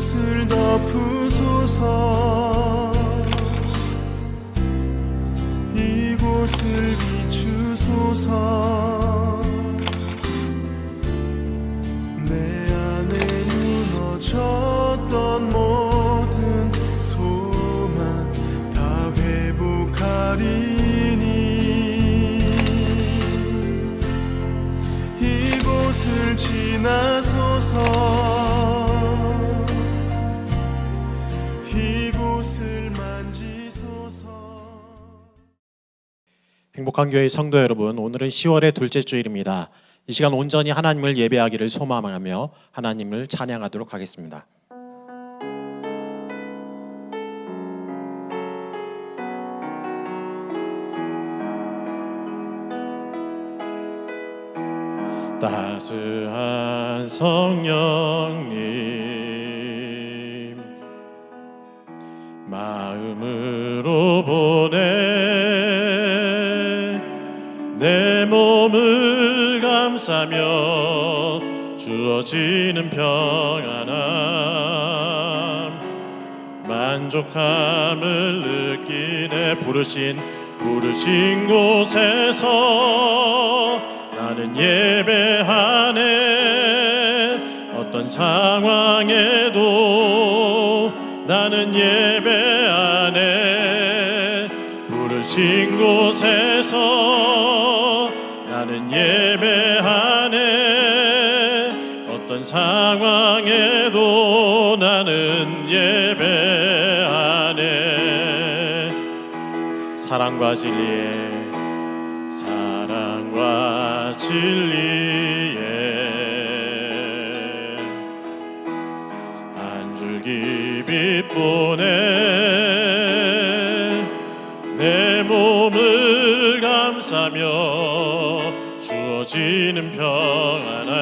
이곳을 덮으소서. 이곳을 비추소서. 내 안에 무너졌던 모든 소망 다 회복하리니. 이곳을 지나소서. 이곳을 만지소서. 행복한 교회 성도 여러분, 오늘은 10월의 둘째 주일입니다. 이 시간 온전히 하나님을 예배하기를 소망하며 하나님을 찬양하도록 하겠습니다. 따스한 성령님, 마음으로 보내 내 몸을 감싸며 주어지는 평안함, 만족함을 느끼네. 부르신 곳에서 나는 예배하네. 어떤 상황에도 나는 예배하네. 부르신 곳에서 나는 예배하네. 어떤 상황에도 나는 예배하네. 사랑과 진리에 한 줄기 빛 보내 내 몸을 감싸며 주어지는 평안함,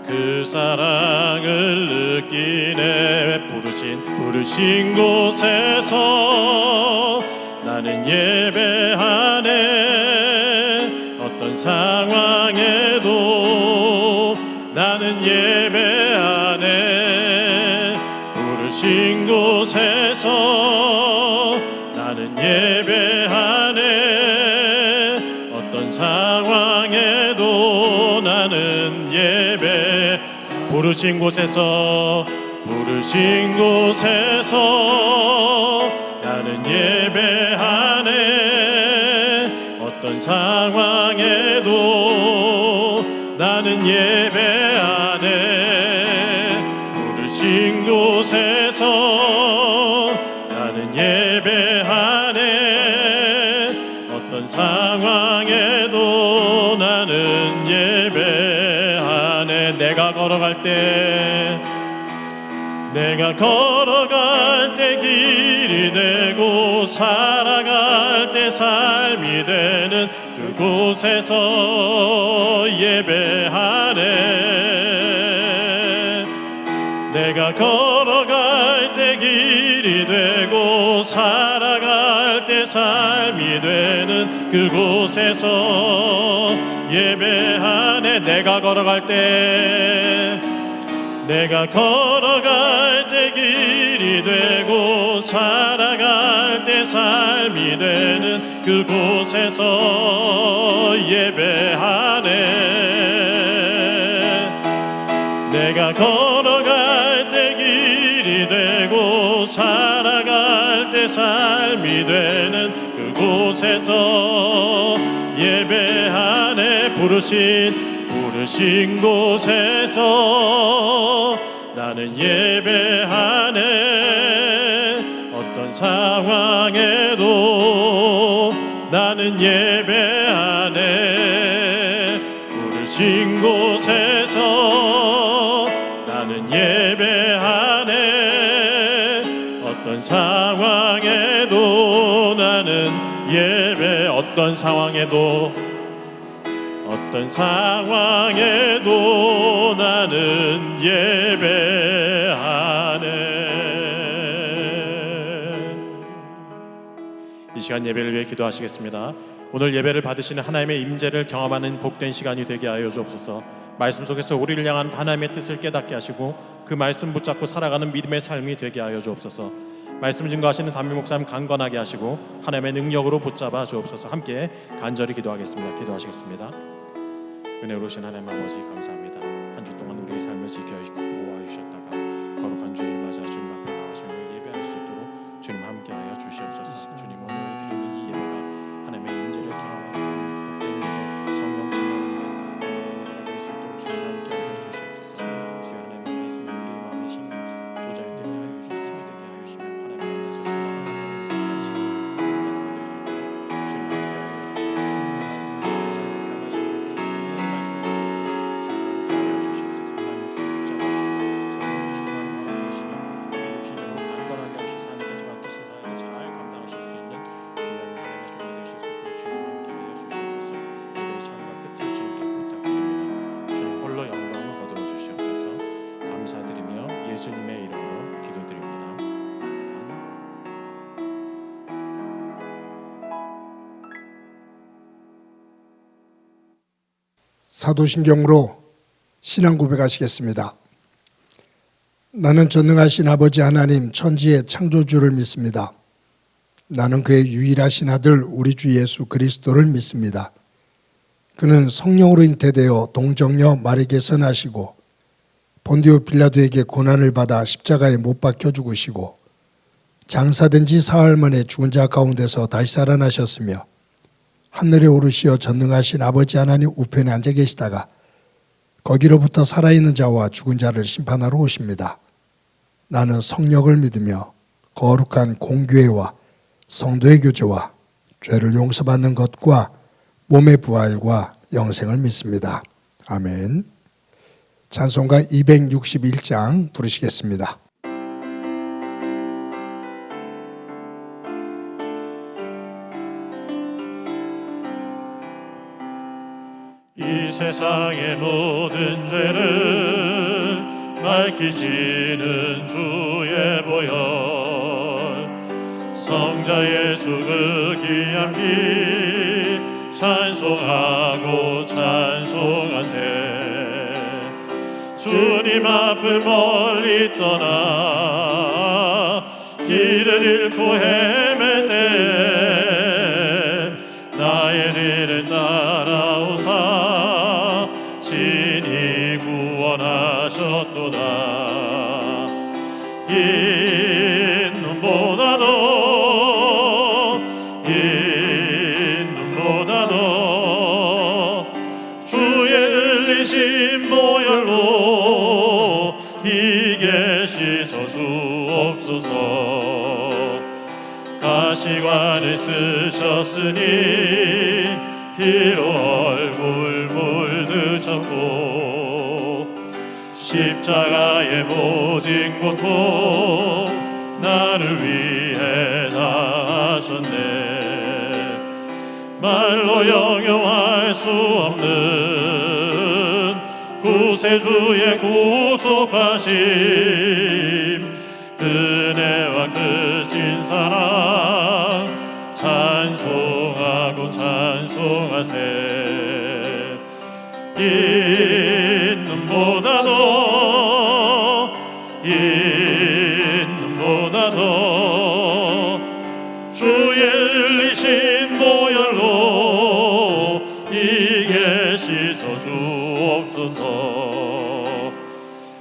그 사랑을 느끼네. 부르신 곳에서 나는 예배하네. 어떤 상황에도 나는 예배하네. 부르신 곳에서 나는 예배하네. 어떤 상황에도 나는 예배. 부르신 곳에서 나는 예배하네. 어떤 상황에도 나는 예배하네. 부르신 곳에서 나는 예배하네. 어떤 상황에도 나는 예배하네. 내가 걸어갈 때 길이 되고 살아갈 때 삶이 되는 그곳에서 예배하네. 내가 걸어갈 때 길이 되고 살아갈 때 삶이 되는 그곳에서 예배하네. 내가 걸어갈 때 길이 되고 살아갈 때 삶이 되는 그곳에서 예배하네. 내가 걸어갈 때 길이 되고 살아갈 때 삶이 되는 그곳에서 예배하네. 부르신 곳에서 나는 예배하네. 어떤 상황에도 나는 예배하네. 부르신 곳에서 나는 예배하네. 어떤 상황에도 나는 예배. 어떤 상황에도 나는 예배하네. 이 시간 예배를 위해 기도하시겠습니다. 오늘 예배를 받으시는 하나님의 임재를 경험하는 복된 시간이 되게 하여 주옵소서. 말씀 속에서 우리를 향한 하나님의 뜻을 깨닫게 하시고 그 말씀 붙잡고 살아가는 믿음의 삶이 되게 하여 주옵소서. 말씀 증거하시는 담임 목사님 강건하게 하시고 하나님의 능력으로 붙잡아 주옵소서. 함께 간절히 기도하겠습니다. 기도하시겠습니다. 은혜로우신 하나님 아버지 감사합니다. 한 주 동안 우리의 삶을 지켜주시고 보호하여 주셨다가 거룩한 주일 맞아 주님 앞에 나와 주님을 예배할 수 있도록 주님 함께하여 주시옵소서. 주님 오늘 드리는 이 예배가 하나님의 임재를 경험하고 복된 예배 성령 충만한 예배가 될 수 있도록 주님 함께하여 주시옵소서. 주 하나님의 말씀이 우리 마음에 신 도저히 되게 하여 주시고 되게 하여 주시며 하나님 안에서 순종하는 것을 말씀이 될 수 있도록 주님 함께하여 주시옵소서. 예수님의 이름으로 기도드립니다. 사도신경으로 신앙 고백하시겠습니다. 나는 전능하신 아버지 하나님 천지의 창조주를 믿습니다. 나는 그의 유일하신 아들 우리 주 예수 그리스도를 믿습니다. 그는 성령으로 잉태되어 동정녀 마리에게서 나시고 본디오 빌라도에게 고난을 받아 십자가에 못 박혀 죽으시고 장사된 지 사흘 만에 죽은 자 가운데서 다시 살아나셨으며 하늘에 오르시어 전능하신 아버지 하나님 우편에 앉아 계시다가 거기로부터 살아있는 자와 죽은 자를 심판하러 오십니다. 나는 성령을 믿으며 거룩한 공교회와 성도의 교제와 죄를 용서받는 것과 몸의 부활과 영생을 믿습니다. 아멘. 찬송가 261장 부르시겠습니다. 이 세상의 모든 죄를 밝히시는 주의 보혈 성자 예수 그 귀한 피 찬송하고 찬송하세. 주님 앞을 멀리 떠나 길을 잃고 헤맬 때 나의 뒤를 따라오사 친히 구원하셨도다. 이 눈보다도 주의 흘리신 보혈로 이게 씻어 주옵소서. 가시관을 쓰셨으니 피로 얼굴 물드셨고 십자가의 모진 고통 나를 위해 다하셨네. 말로 영용할 수 없는 구세주의 구속하심 은혜와 크신 사랑 찬송하고 찬송하세. 이 눈보다도 주의 흘리신 보혈로 이게 씻어 주옵소서.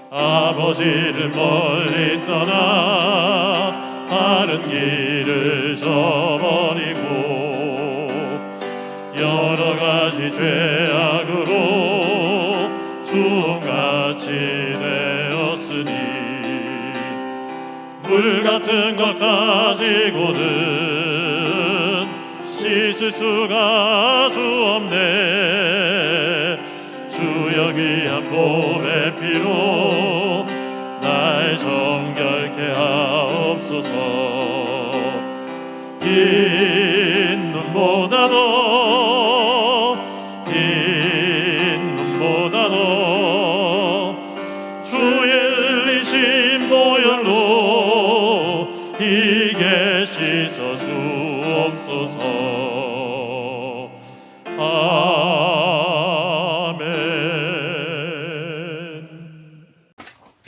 아버지를 멀리 떠나 다른 길을 저버리고 여러 가지 죄악으로 주홍같이 되었으니 물 같은 것 가지고는 씻을 수가 주 없네. 주여 귀한 봄의 피로 날 정결케 하옵소서. 흰 눈보다도 주의 흘리신 보혈로 이게 씻어 주옵소서. 아멘.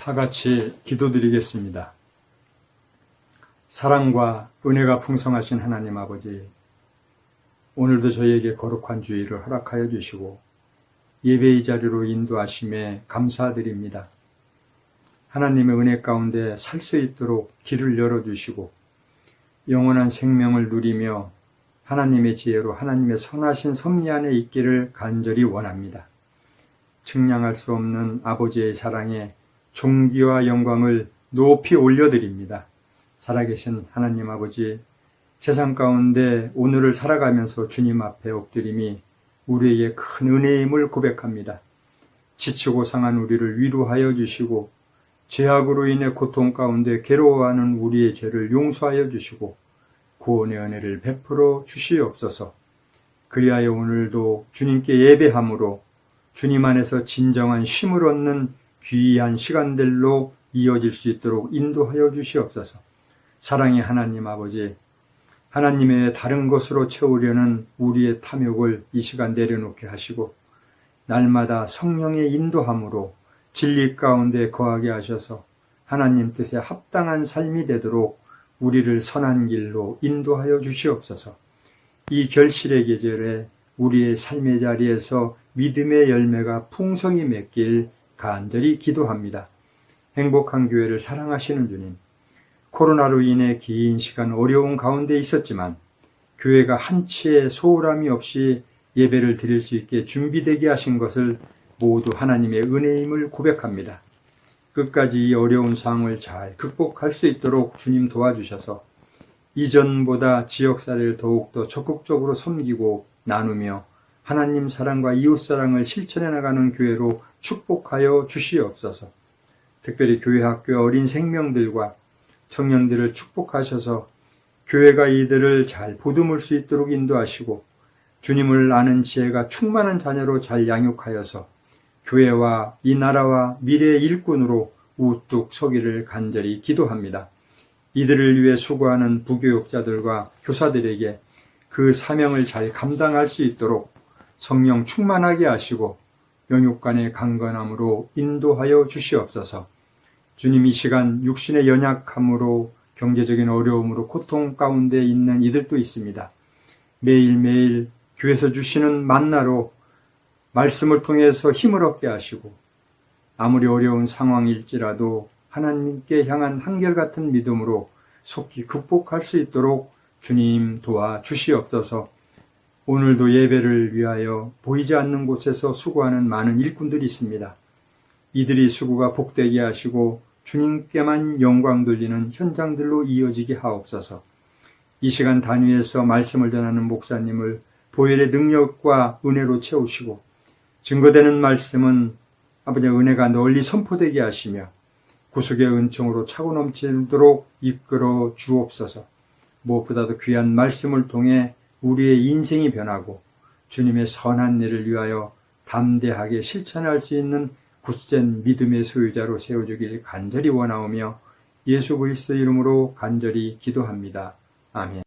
다 같이 기도드리겠습니다. 사랑과 은혜가 풍성하신 하나님 아버지, 오늘도 저희에게 거룩한 주의를 허락하여 주시고 예배의 자리로 인도하심에 감사드립니다. 하나님의 은혜 가운데 살 수 있도록 길을 열어주시고 영원한 생명을 누리며 하나님의 지혜로 하나님의 선하신 섭리 안에 있기를 간절히 원합니다. 측량할 수 없는 아버지의 사랑에 존귀와 영광을 높이 올려드립니다. 살아계신 하나님 아버지, 세상 가운데 오늘을 살아가면서 주님 앞에 엎드림이 우리에게 큰 은혜임을 고백합니다. 지치고 상한 우리를 위로하여 주시고 죄악으로 인해 고통 가운데 괴로워하는 우리의 죄를 용서하여 주시고 구원의 은혜를 베풀어 주시옵소서. 그리하여 오늘도 주님께 예배함으로 주님 안에서 진정한 쉼을 얻는 귀한 시간들로 이어질 수 있도록 인도하여 주시옵소서. 사랑의 하나님 아버지, 하나님의 다른 것으로 채우려는 우리의 탐욕을 이 시간 내려놓게 하시고 날마다 성령의 인도함으로 진리 가운데 거하게 하셔서 하나님 뜻에 합당한 삶이 되도록 우리를 선한 길로 인도하여 주시옵소서. 이 결실의 계절에 우리의 삶의 자리에서 믿음의 열매가 풍성히 맺길 간절히 기도합니다. 행복한 교회를 사랑하시는 주님, 코로나로 인해 긴 시간 어려운 가운데 있었지만 교회가 한치의 소홀함이 없이 예배를 드릴 수 있게 준비되게 하신 것을 모두 하나님의 은혜임을 고백합니다. 끝까지 이 어려운 상황을 잘 극복할 수 있도록 주님 도와주셔서 이전보다 지역사회를 더욱더 적극적으로 섬기고 나누며 하나님 사랑과 이웃사랑을 실천해 나가는 교회로 축복하여 주시옵소서. 특별히 교회 학교 어린 생명들과 청년들을 축복하셔서 교회가 이들을 잘 보듬을 수 있도록 인도하시고 주님을 아는 지혜가 충만한 자녀로 잘 양육하여서 교회와 이 나라와 미래의 일꾼으로 우뚝 서기를 간절히 기도합니다. 이들을 위해 수고하는 부교육자들과 교사들에게 그 사명을 잘 감당할 수 있도록 성령 충만하게 하시고 영육간의 강건함으로 인도하여 주시옵소서. 주님, 이 시간 육신의 연약함으로 경제적인 어려움으로 고통 가운데 있는 이들도 있습니다. 매일매일 교회에서 주시는 만나로 말씀을 통해서 힘을 얻게 하시고 아무리 어려운 상황일지라도 하나님께 향한 한결같은 믿음으로 속히 극복할 수 있도록 주님 도와주시옵소서. 오늘도 예배를 위하여 보이지 않는 곳에서 수고하는 많은 일꾼들이 있습니다. 이들이 수고가 복되게 하시고 주님께만 영광 돌리는 현장들로 이어지게 하옵소서. 이 시간 단위에서 말씀을 전하는 목사님을 보혈의 능력과 은혜로 채우시고 증거되는 말씀은 아버지 은혜가 널리 선포되게 하시며 구속의 은총으로 차고 넘치도록 이끌어 주옵소서. 무엇보다도 귀한 말씀을 통해 우리의 인생이 변하고 주님의 선한 일을 위하여 담대하게 실천할 수 있는 굳센 믿음의 소유자로 세워주길 간절히 원하오며 예수 그리스도 이름으로 간절히 기도합니다. 아멘.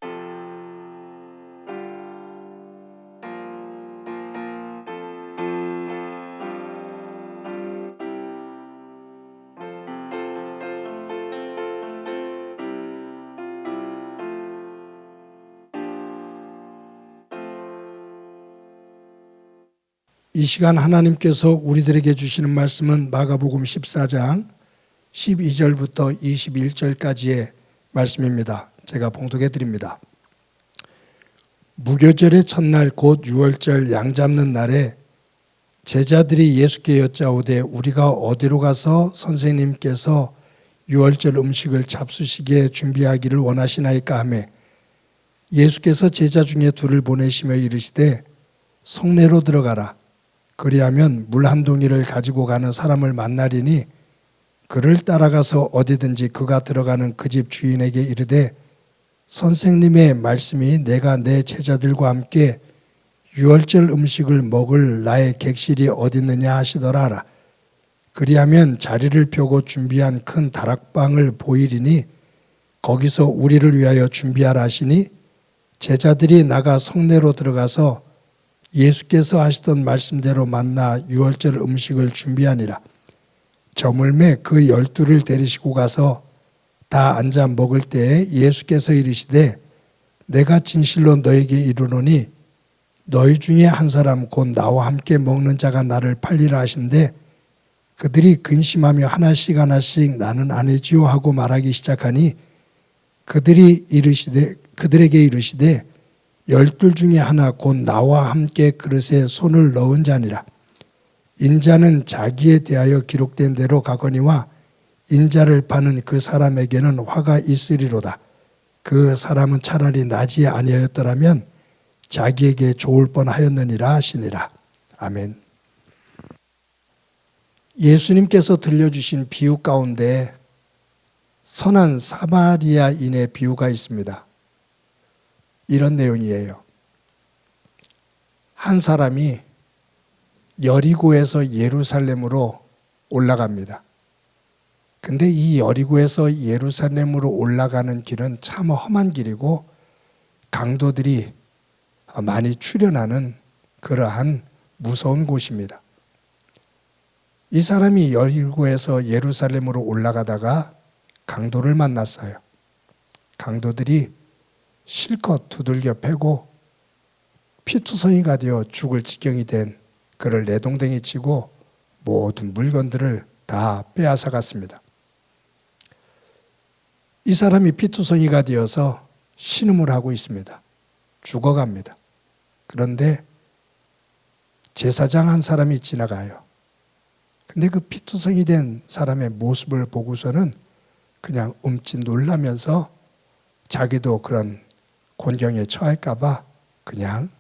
이 시간 하나님께서 우리들에게 주시는 말씀은 마가복음 14장 12절부터 21절까지의 말씀입니다. 제가 봉독해 드립니다. 무교절의 첫날 곧 6월절 양 잡는 날에 제자들이 예수께 여짜오되 우리가 어디로 가서 선생님께서 6월절 음식을 잡수시기에 준비하기를 원하시나이까 하며 예수께서 제자 중에 둘을 보내시며 이르시되 성내로 들어가라. 그리하면 물 한 동이를 가지고 가는 사람을 만나리니 그를 따라가서 어디든지 그가 들어가는 그 집 주인에게 이르되 선생님의 말씀이 내가 내 제자들과 함께 6월절 음식을 먹을 나의 객실이 어디 있느냐 하시더라 하라. 그리하면 자리를 펴고 준비한 큰 다락방을 보이리니 거기서 우리를 위하여 준비하라 하시니 제자들이 나가 성내로 들어가서 예수께서 하시던 말씀대로 만나 6월절 음식을 준비하니라. 저물매 그 12를 데리시고 가서 다 앉아 먹을 때에 예수께서 이르시되 내가 진실로 너에게 이르노니 너희 중에 한 사람 곧 나와 함께 먹는 자가 나를 팔리라 하신대 그들이 근심하며 하나씩 하나씩 나는 아니지요 하고 말하기 시작하니 그들에게 이르시되 12 중에 하나 곧 나와 함께 그릇에 손을 넣은 자니라. 인자는 자기에 대하여 기록된 대로 가거니와 인자를 파는 그 사람에게는 화가 있으리로다. 그 사람은 차라리 나지 아니하였더라면 자기에게 좋을 뻔하였느니라 하시니라. 아멘. 예수님께서 들려주신 비유 가운데 선한 사마리아인의 비유가 있습니다. 이런 내용이에요. 한 사람이 여리고에서 예루살렘으로 올라갑니다. 근데 이 여리고에서 예루살렘으로 올라가는 길은 참 험한 길이고 강도들이 많이 출현하는 그러한 무서운 곳입니다. 이 사람이 여리고에서 예루살렘으로 올라가다가 강도를 만났어요. 강도들이 실컷 두들겨 패고 피투성이가 되어 죽을 지경이 된 그를 내동댕이 치고 모든 물건들을 다 빼앗아 갔습니다. 이 사람이 피투성이가 되어서 신음을 하고 있습니다. 죽어갑니다. 그런데 제사장 한 사람이 지나가요. 근데 그 피투성이 된 사람의 모습을 보고서는 그냥 움찔 놀라면서 자기도 그런 곤경에 처할까 봐 그냥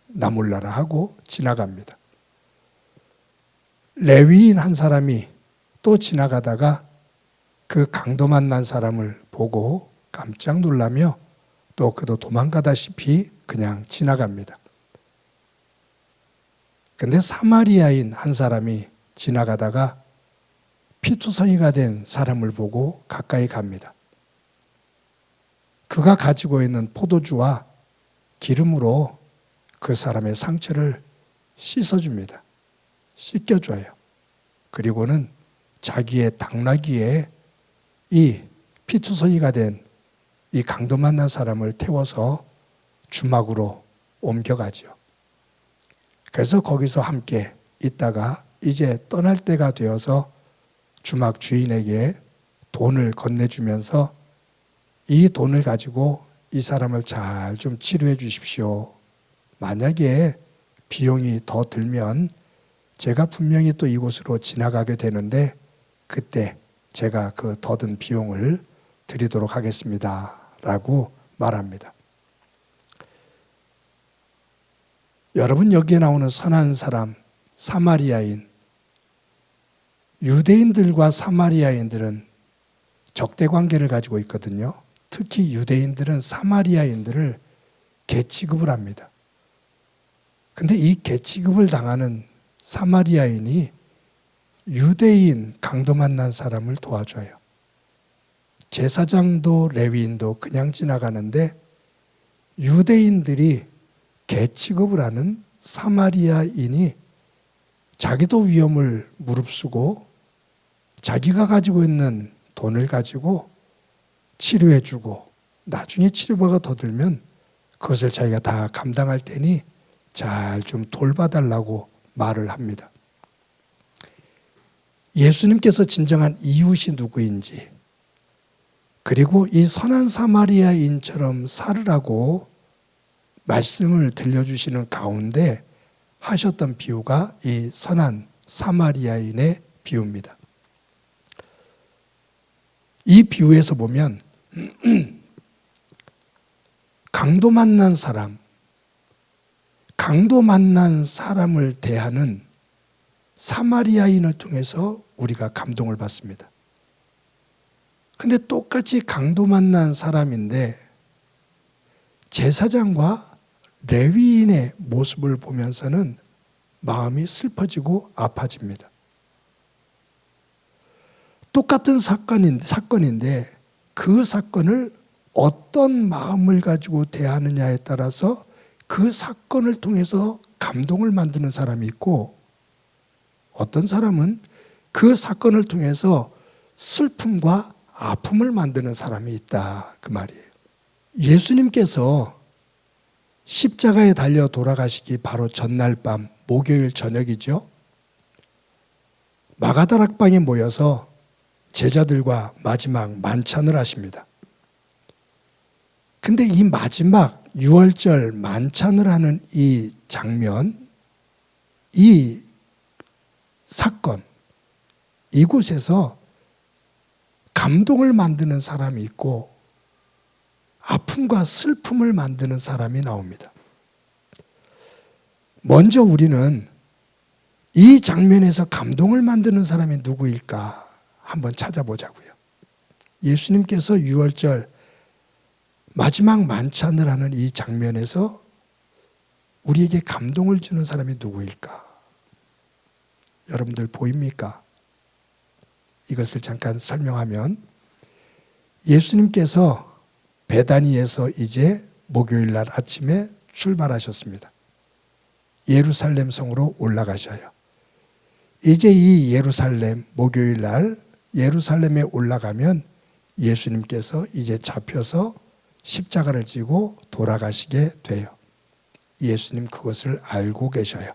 나몰라라 하고 지나갑니다. 레위인 한 사람이 또 지나가다가 그 강도 만난 사람을 보고 깜짝 놀라며 또 그도 도망가다시피 그냥 지나갑니다. 근데 사마리아인 한 사람이 지나가다가 피투성이가 된 사람을 보고 가까이 갑니다. 그가 가지고 있는 포도주와 기름으로 그 사람의 상처를 씻어줍니다. 씻겨줘요. 그리고는 자기의 당나귀에 이 피투성이가 된 이 강도 만난 사람을 태워서 주막으로 옮겨가죠. 그래서 거기서 함께 있다가 이제 떠날 때가 되어서 주막 주인에게 돈을 건네주면서 이 돈을 가지고 이 사람을 잘 좀 치료해 주십시오. 만약에 비용이 더 들면 제가 분명히 또 이곳으로 지나가게 되는데 그때 제가 그 더 든 비용을 드리도록 하겠습니다. 라고 말합니다. 여러분, 여기에 나오는 선한 사람, 사마리아인, 유대인들과 사마리아인들은 적대관계를 가지고 있거든요. 특히 유대인들은 사마리아인들을 개취급을 합니다. 근데 이 개취급을 당하는 사마리아인이 유대인 강도 만난 사람을 도와줘요. 제사장도 레위인도 그냥 지나가는데 유대인들이 개취급을 하는 사마리아인이 자기도 위험을 무릅쓰고 자기가 가지고 있는 돈을 가지고 치료해주고 나중에 치료비가 더 들면 그것을 자기가 다 감당할 테니 잘 좀 돌봐달라고 말을 합니다. 예수님께서 진정한 이웃이 누구인지 그리고 이 선한 사마리아인처럼 살으라고 말씀을 들려주시는 가운데 하셨던 비유가 이 선한 사마리아인의 비유입니다. 이 비유에서 보면 강도 만난 사람을 대하는 사마리아인을 통해서 우리가 감동을 받습니다. 근데 똑같이 강도 만난 사람인데 제사장과 레위인의 모습을 보면서는 마음이 슬퍼지고 아파집니다. 똑같은 사건인데 그 사건을 어떤 마음을 가지고 대하느냐에 따라서 그 사건을 통해서 감동을 만드는 사람이 있고 어떤 사람은 그 사건을 통해서 슬픔과 아픔을 만드는 사람이 있다, 그 말이에요. 예수님께서 십자가에 달려 돌아가시기 바로 전날 밤, 목요일 저녁이죠. 마가다락방에 모여서 제자들과 마지막 만찬을 하십니다. 근데 이 마지막 유월절 만찬을 하는 이 장면, 이 사건, 이곳에서 감동을 만드는 사람이 있고 아픔과 슬픔을 만드는 사람이 나옵니다. 먼저 우리는 이 장면에서 감동을 만드는 사람이 누구일까 한번 찾아보자고요. 예수님께서 유월절 마지막 만찬을 하는 이 장면에서 우리에게 감동을 주는 사람이 누구일까? 여러분들 보입니까? 이것을 잠깐 설명하면 예수님께서 베다니에서 이제 목요일 날 아침에 출발하셨습니다. 예루살렘 성으로 올라가셔요. 이제 이 예루살렘 목요일 날 예루살렘에 올라가면 예수님께서 이제 잡혀서 십자가를 지고 돌아가시게 돼요. 예수님 그것을 알고 계셔요.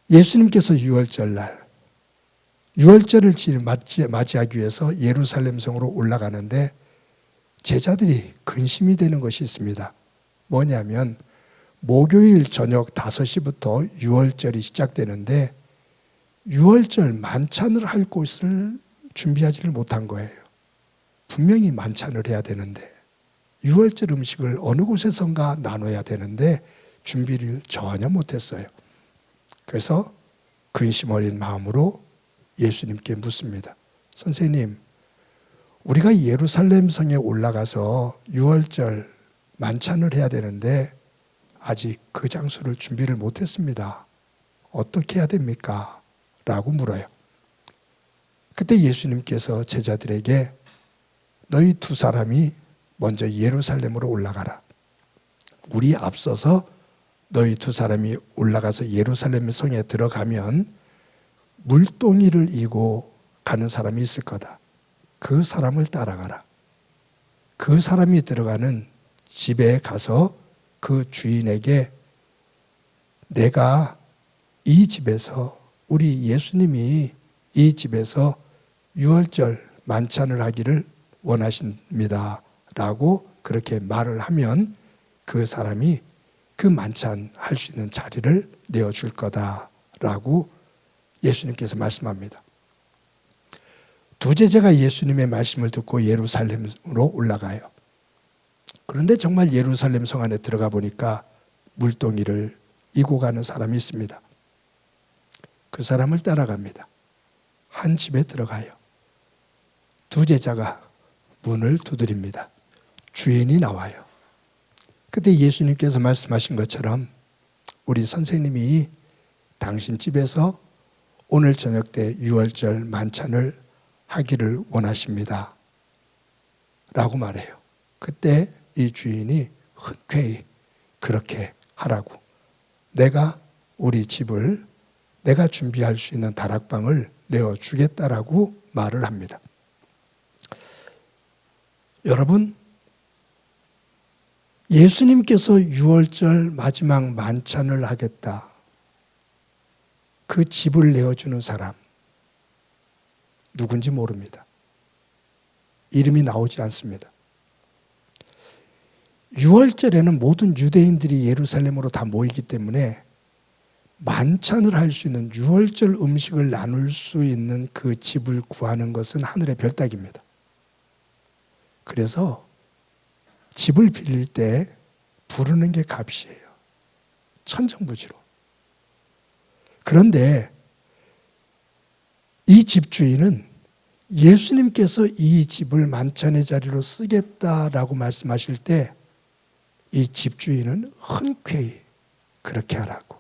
예수님께서 유월절 날 유월절을 맞이하기 위해서 예루살렘 성으로 올라가는데 제자들이 근심이 되는 것이 있습니다. 뭐냐면 목요일 저녁 5시부터 유월절이 시작되는데 유월절 만찬을 할 곳을 준비하지를 못한 거예요. 분명히 만찬을 해야 되는데 유월절 음식을 어느 곳에선가 나눠야 되는데 준비를 전혀 못했어요. 그래서 근심 어린 마음으로 예수님께 묻습니다. 선생님, 우리가 예루살렘 성에 올라가서 유월절 만찬을 해야 되는데 아직 그 장소를 준비를 못했습니다. 어떻게 해야 됩니까? 라고 물어요. 그때 예수님께서 제자들에게 너희 두 사람이 먼저 예루살렘으로 올라가라. 우리 앞서서 너희 두 사람이 올라가서 예루살렘 성에 들어가면 물동이를 이고 가는 사람이 있을 거다. 그 사람을 따라가라. 그 사람이 들어가는 집에 가서 그 주인에게 내가 이 집에서 우리 예수님이 이 집에서 유월절 만찬을 하기를 원하십니다. 라고 그렇게 말을 하면 그 사람이 그 만찬 할 수 있는 자리를 내어줄 거다. 라고 예수님께서 말씀합니다. 두 제자가 예수님의 말씀을 듣고 예루살렘으로 올라가요. 그런데 정말 예루살렘 성 안에 들어가 보니까 물동이를 이고 가는 사람이 있습니다. 그 사람을 따라갑니다. 한 집에 들어가요. 두 제자가 문을 두드립니다. 주인이 나와요. 그때 예수님께서 말씀하신 것처럼 우리 선생님이 당신 집에서 오늘 저녁 때 유월절 만찬을 하기를 원하십니다. 라고 말해요. 그때 이 주인이 흔쾌히 그렇게 하라고. 내가 우리 집을 내가 준비할 수 있는 다락방을 내어주겠다라고 말을 합니다. 여러분, 예수님께서 유월절 마지막 만찬을 하겠다. 그 집을 내어주는 사람 누군지 모릅니다. 이름이 나오지 않습니다. 유월절에는 모든 유대인들이 예루살렘으로 다 모이기 때문에 만찬을 할 수 있는 유월절 음식을 나눌 수 있는 그 집을 구하는 것은 하늘의 별따기입니다. 그래서 집을 빌릴 때 부르는 게 값이에요. 천정부지로. 그런데 이 집주인은 예수님께서 이 집을 만찬의 자리로 쓰겠다라고 말씀하실 때 이 집주인은 흔쾌히 그렇게 하라고.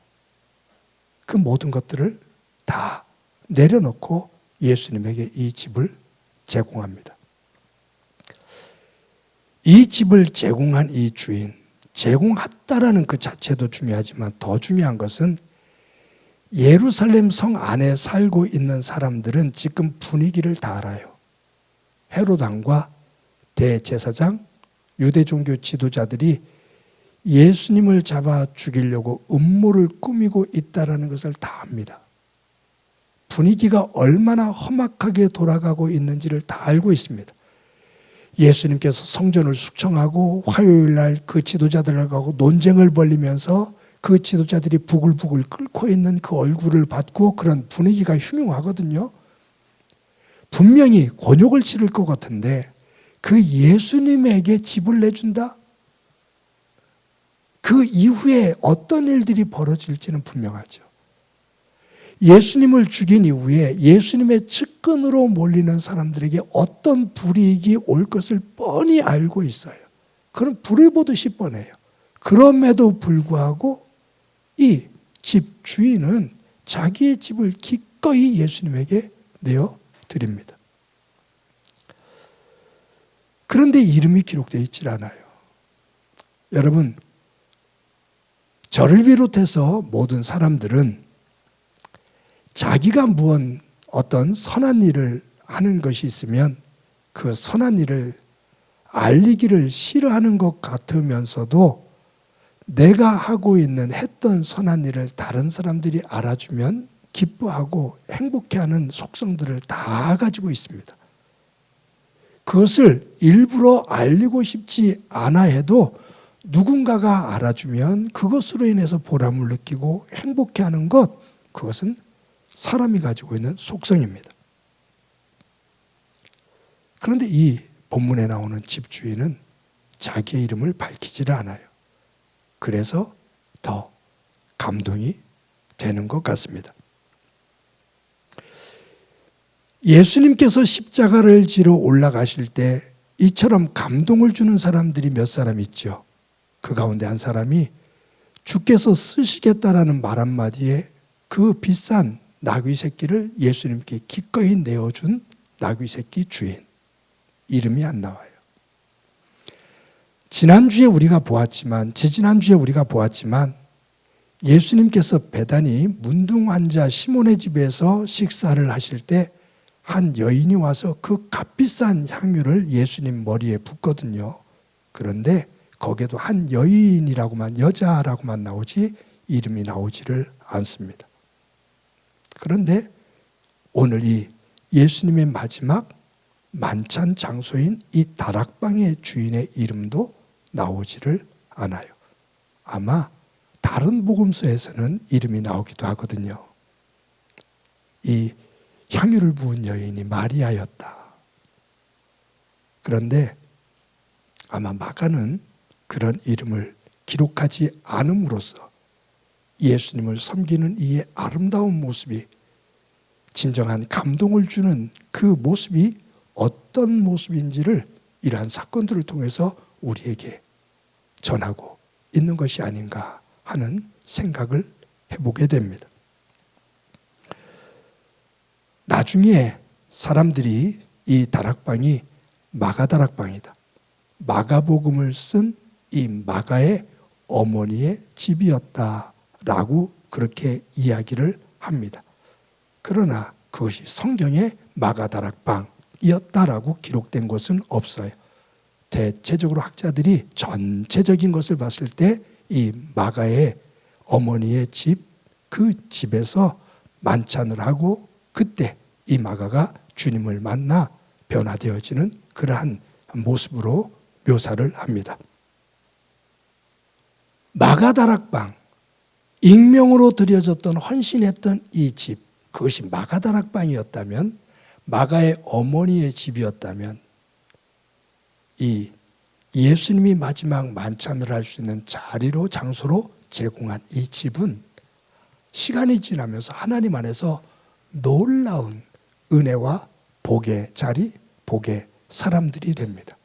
그 모든 것들을 다 내려놓고 예수님에게 이 집을 제공합니다. 이 집을 제공한 이 주인, 제공했다라는 그 자체도 중요하지만 더 중요한 것은 예루살렘 성 안에 살고 있는 사람들은 지금 분위기를 다 알아요. 헤롯 왕과 대제사장, 유대 종교 지도자들이 예수님을 잡아 죽이려고 음모를 꾸미고 있다는 것을 다 압니다. 분위기가 얼마나 험악하게 돌아가고 있는지를 다 알고 있습니다. 예수님께서 성전을 숙청하고 화요일 날 그 지도자들하고 논쟁을 벌이면서 그 지도자들이 부글부글 끓고 있는 그 얼굴을 받고 그런 분위기가 흉흉하거든요. 분명히 곤욕을 치를 것 같은데 그 예수님에게 집을 내준다? 그 이후에 어떤 일들이 벌어질지는 분명하죠. 예수님을 죽인 이후에 예수님의 측근으로 몰리는 사람들에게 어떤 불이익이 올 것을 뻔히 알고 있어요. 그건 불을 보듯이 뻔해요. 그럼에도 불구하고 이 집 주인은 자기의 집을 기꺼이 예수님에게 내어드립니다. 그런데 이름이 기록되어 있질 않아요. 여러분, 저를 비롯해서 모든 사람들은 자기가 무언 어떤 선한 일을 하는 것이 있으면 그 선한 일을 알리기를 싫어하는 것 같으면서도 내가 하고 있는 했던 선한 일을 다른 사람들이 알아주면 기뻐하고 행복해하는 속성들을 다 가지고 있습니다. 그것을 일부러 알리고 싶지 않아 해도 누군가가 알아주면 그것으로 인해서 보람을 느끼고 행복해하는 것, 그것은 사람이 가지고 있는 속성입니다. 그런데 이 본문에 나오는 집주인은 자기의 이름을 밝히지를 않아요. 그래서 더 감동이 되는 것 같습니다. 예수님께서 십자가를 지러 올라가실 때 이처럼 감동을 주는 사람들이 몇 사람 있죠. 그 가운데 한 사람이 주께서 쓰시겠다라는 말 한마디에 그 비싼 나귀 새끼를 예수님께 기꺼이 내어준 나귀 새끼 주인. 이름이 안 나와요. 지난주에 우리가 보았지만, 지지난주에 우리가 보았지만 예수님께서 배단이 문둥 환자 시몬의 집에서 식사를 하실 때 한 여인이 와서 그 값비싼 향유를 예수님 머리에 붓거든요. 그런데 거기에도 한 여인이라고만, 여자라고만 나오지 이름이 나오지를 않습니다. 그런데 오늘 이 예수님의 마지막 만찬 장소인 이 다락방의 주인의 이름도 나오지를 않아요. 아마 다른 복음서에서는 이름이 나오기도 하거든요. 이 향유를 부은 여인이 마리아였다. 그런데 아마 마가는 그런 이름을 기록하지 않음으로써 예수님을 섬기는 이의 아름다운 모습이, 진정한 감동을 주는 그 모습이 어떤 모습인지를 이러한 사건들을 통해서 우리에게 전하고 있는 것이 아닌가 하는 생각을 해보게 됩니다. 나중에 사람들이 이 다락방이 마가다락방이다, 마가복음을 쓴 이 마가의 어머니의 집이었다라고 그렇게 이야기를 합니다. 그러나 그것이 성경에 마가다락방이었다라고 기록된 것은 없어요. 대체적으로 학자들이 전체적인 것을 봤을 때 이 마가의 어머니의 집, 그 집에서 만찬을 하고 그때 이 마가가 주님을 만나 변화되어지는 그러한 모습으로 묘사를 합니다. 마가다락방, 익명으로 드려졌던, 헌신했던 이 집, 그것이 마가다락방이었다면, 마가의 어머니의 집이었다면, 이 예수님이 마지막 만찬을 할 수 있는 자리로, 장소로 제공한 이 집은 시간이 지나면서 하나님 안에서 놀라운 은혜와 복의 자리, 복의 사람들이 됩니다.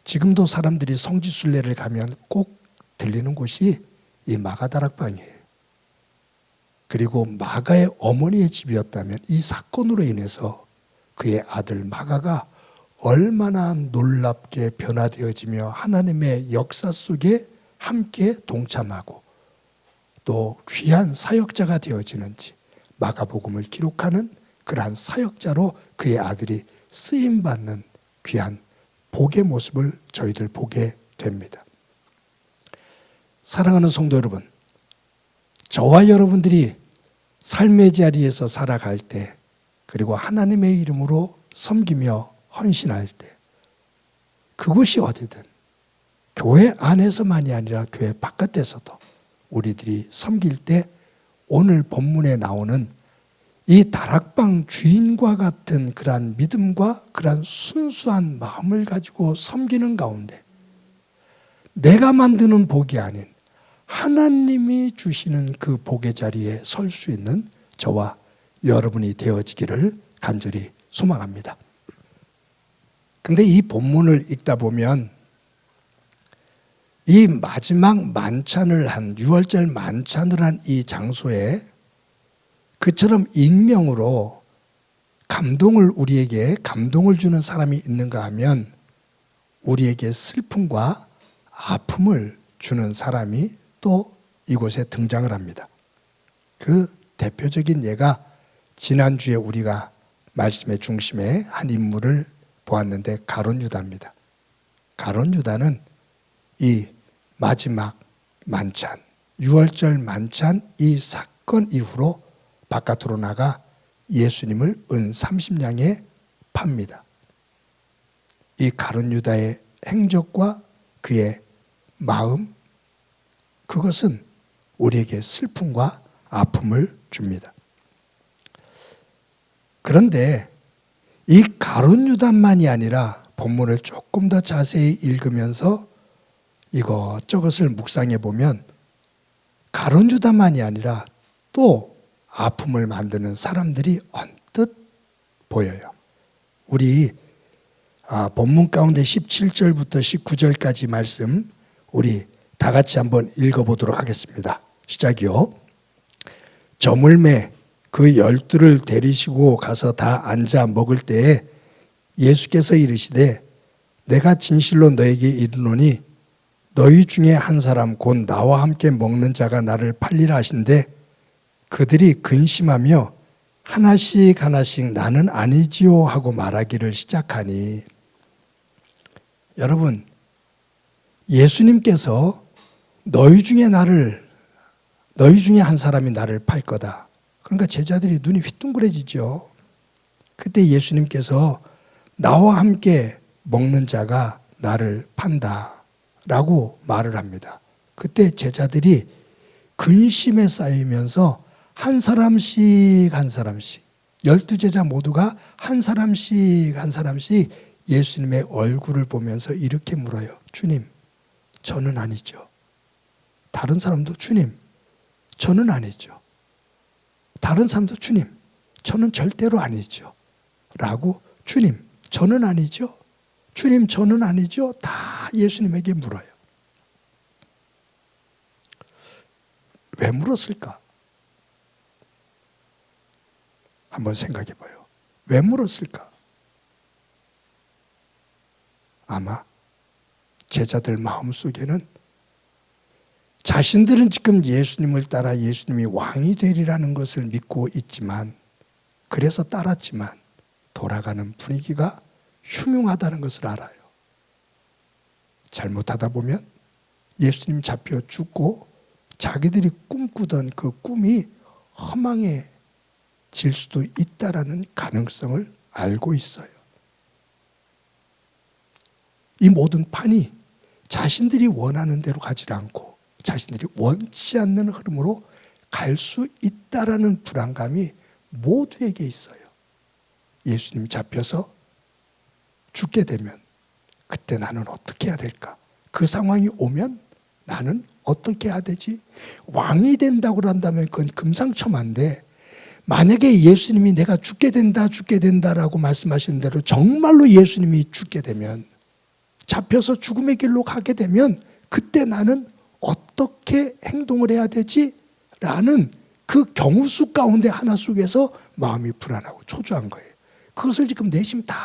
지금도 사람들이 성지순례를 가면 꼭 들리는 곳이 이 마가다락방이에요. 그리고 마가의 어머니의 집이었다면 이 사건으로 인해서 그의 아들 마가가 얼마나 놀랍게 변화되어지며 하나님의 역사 속에 함께 동참하고 또 귀한 사역자가 되어지는지 마가복음을 기록하는 그러한 사역자로 그의 아들이 쓰임받는 귀한 복의 모습을 저희들 보게 됩니다. 사랑하는 성도 여러분, 저와 여러분들이 삶의 자리에서 살아갈 때, 그리고 하나님의 이름으로 섬기며 헌신할 때, 그곳이 어디든 교회 안에서만이 아니라 교회 바깥에서도 우리들이 섬길 때 오늘 본문에 나오는 이 다락방 주인과 같은 그러한 믿음과 그러한 순수한 마음을 가지고 섬기는 가운데 내가 만드는 복이 아닌 하나님이 주시는 그 복의 자리에 설 수 있는 저와 여러분이 되어지기를 간절히 소망합니다. 근데 이 본문을 읽다 보면 이 마지막 만찬을 한, 6월절 만찬을 한 이 장소에 그처럼 익명으로 우리에게 감동을 주는 사람이 있는가 하면 우리에게 슬픔과 아픔을 주는 사람이 또 이곳에 등장을 합니다. 그 대표적인 예가 지난주에 우리가 말씀의 중심에 한 인물을 보았는데 가룟 유다입니다. 가룟 유다는 이 마지막 만찬, 6월절 만찬 이 사건 이후로 바깥으로 나가 예수님을 은 30냥에 팝니다. 이 가룟 유다의 행적과 그의 마음, 그것은 우리에게 슬픔과 아픔을 줍니다. 그런데 이 가룟 유다만이 아니라 본문을 조금 더 자세히 읽으면서 이것저것을 묵상해 보면 가룟 유다만이 아니라 또 아픔을 만드는 사람들이 언뜻 보여요. 우리 본문 가운데 17절부터 19절까지 말씀 우리 다 같이 한번 읽어보도록 하겠습니다. 시작이요. 저물매 그 12를 데리시고 가서 다 앉아 먹을 때에 예수께서 이르시되 내가 진실로 너에게 이르노니 너희 중에 한 사람 곧 나와 함께 먹는 자가 나를 팔리라 하신대 그들이 근심하며 하나씩 하나씩 나는 아니지요 하고 말하기를 시작하니, 여러분, 예수님께서 너희 중에 한 사람이 나를 팔 거다. 그러니까 제자들이 눈이 휘둥그레지죠. 그때 예수님께서 나와 함께 먹는 자가 나를 판다라고 말을 합니다. 그때 제자들이 근심에 쌓이면서 한 사람씩 12제자 모두가 한 사람씩 예수님의 얼굴을 보면서 이렇게 물어요. 주님, 저는 아니죠. 다른 사람도 주님, 저는 아니죠. 다른 사람도 주님, 저는 절대로 아니죠. 라고 주님, 저는 아니죠. 주님, 저는 아니죠. 다 예수님에게 물어요. 왜 물었을까? 한번 생각해 봐요. 왜 물었을까? 아마 제자들 마음속에는 자신들은 지금 예수님을 따라 예수님이 왕이 되리라는 것을 믿고 있지만, 그래서 따랐지만 돌아가는 분위기가 흉흉하다는 것을 알아요. 잘못하다 보면 예수님 잡혀 죽고 자기들이 꿈꾸던 그 꿈이 허망해질 수도 있다라는 가능성을 알고 있어요. 이 모든 판이 자신들이 원하는 대로 가지 않고 자신들이 원치 않는 흐름으로 갈 수 있다라는 불안감이 모두에게 있어요. 예수님 잡혀서 죽게 되면 그때 나는 어떻게 해야 될까? 그 상황이 오면 나는 어떻게 해야 되지? 왕이 된다고 한다면 그건 금상첨화인데, 만약에 예수님이 내가 죽게 된다라고 말씀하시는 대로 정말로 예수님이 죽게 되면, 잡혀서 죽음의 길로 가게 되면 그때 나는 어떻게 행동을 해야 되지? 라는 그 경우수 가운데 하나 속에서 마음이 불안하고 초조한 거예요. 그것을 지금 내심 다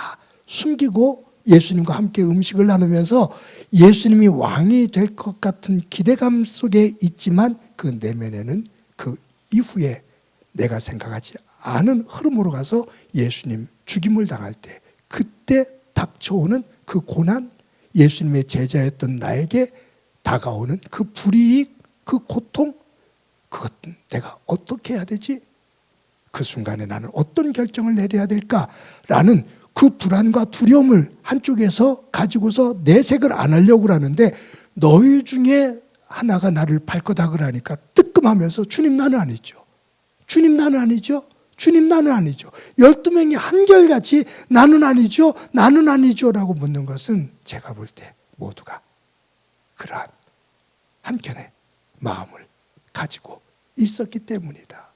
숨기고 예수님과 함께 음식을 나누면서 예수님이 왕이 될 것 같은 기대감 속에 있지만 그 내면에는 그 이후에 내가 생각하지 않은 흐름으로 가서 예수님 죽임을 당할 때 그때 닥쳐오는 그 고난, 예수님의 제자였던 나에게 다가오는 그 불이익, 그 고통, 그것은 내가 어떻게 해야 되지? 그 순간에 나는 어떤 결정을 내려야 될까라는 그 불안과 두려움을 한쪽에서 가지고서 내색을 안 하려고 하는데 너희 중에 하나가 나를 밟거다 그러니까 뜨끔하면서 주님 나는 아니죠. 주님 나는 아니죠. 주님 나는 아니죠. 12명이 한결같이 나는 아니죠. 나는 아니죠 라고 묻는 것은 제가 볼 때 모두가 그러한 한켠의 마음을 가지고 있었기 때문이다.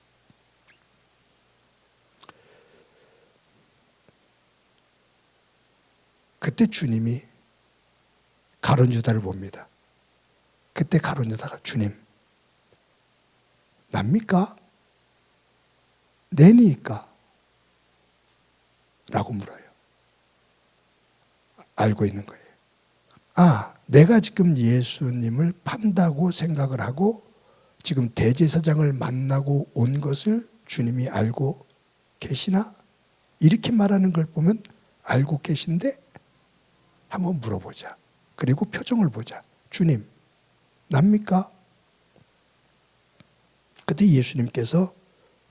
그때 주님이 가룟 유다를 봅니다. 그때 가룟 유다가 주님, 납니까? 내니까? 라고 물어요. 알고 있는 거예요. 아, 내가 지금 예수님을 판다고 생각을 하고 지금 대제사장을 만나고 온 것을 주님이 알고 계시나? 이렇게 말하는 걸 보면 알고 계신데 한번 물어보자. 그리고 표정을 보자. 주님, 납니까? 그때 예수님께서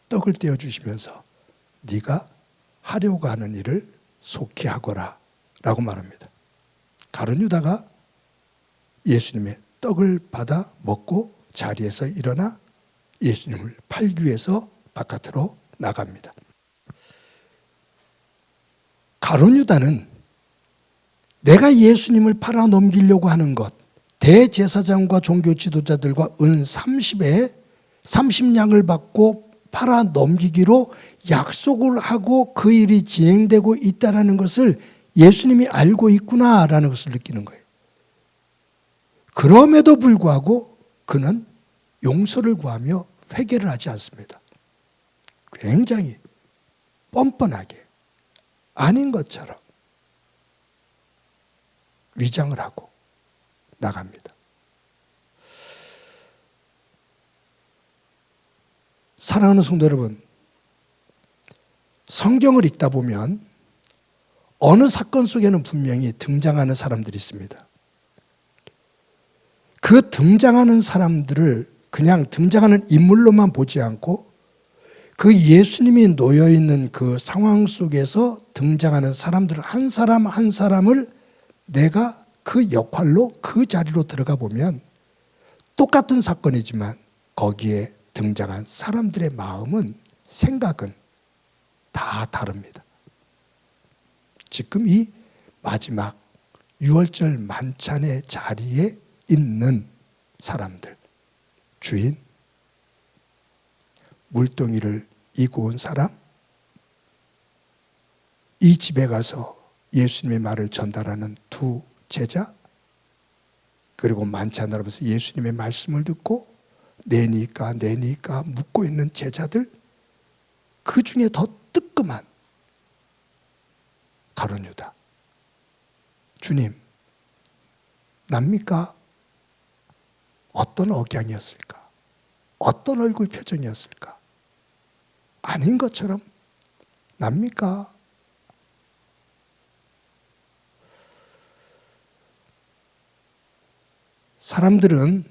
떡을 떼어주시면서 네가 하려고 하는 일을 속히 하거라 라고 말합니다. 가룟 유다가 예수님의 떡을 받아 먹고 자리에서 일어나 예수님을 팔기 위해서 바깥으로 나갑니다. 가룟 유다는 내가 예수님을 팔아 넘기려고 하는 것, 대제사장과 종교 지도자들과 은 30에 30냥을 받고 팔아 넘기기로 약속을 하고 그 일이 진행되고 있다는 것을 예수님이 알고 있구나라는 것을 느끼는 거예요. 그럼에도 불구하고 그는 용서를 구하며 회개를 하지 않습니다. 굉장히 뻔뻔하게 아닌 것처럼 위장을 하고 나갑니다. 사랑하는 성도 여러분, 성경을 읽다 보면 어느 사건 속에는 분명히 등장하는 사람들이 있습니다. 그 등장하는 사람들을 그냥 등장하는 인물로만 보지 않고 그 예수님이 놓여있는 그 상황 속에서 등장하는 사람들 한 사람 한 사람을 내가 그 역할로 그 자리로 들어가 보면 똑같은 사건이지만 거기에 등장한 사람들의 마음은, 생각은 다 다릅니다. 지금 이 마지막 6월절 만찬의 자리에 있는 사람들, 주인, 물동이를 이고 온 사람, 이 집에 가서 예수님의 말을 전달하는 두 제자, 그리고 만찬을 하면서 예수님의 말씀을 듣고 내니까 묻고 있는 제자들, 그 중에 더 뜨끔한 가룟 유다. 주님, 납니까? 어떤 억양이었을까? 어떤 얼굴 표정이었을까? 아닌 것처럼 납니까? 사람들은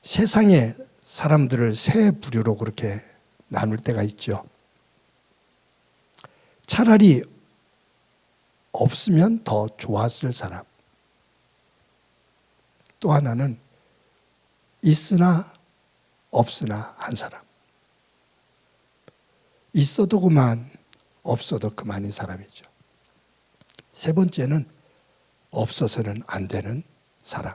세상의 사람들을 세 부류로 그렇게 나눌 때가 있죠. 차라리 없으면 더 좋았을 사람. 또 하나는 있으나 없으나 한 사람. 있어도 그만, 없어도 그만인 사람이죠. 세 번째는 없어서는 안 되는 사람.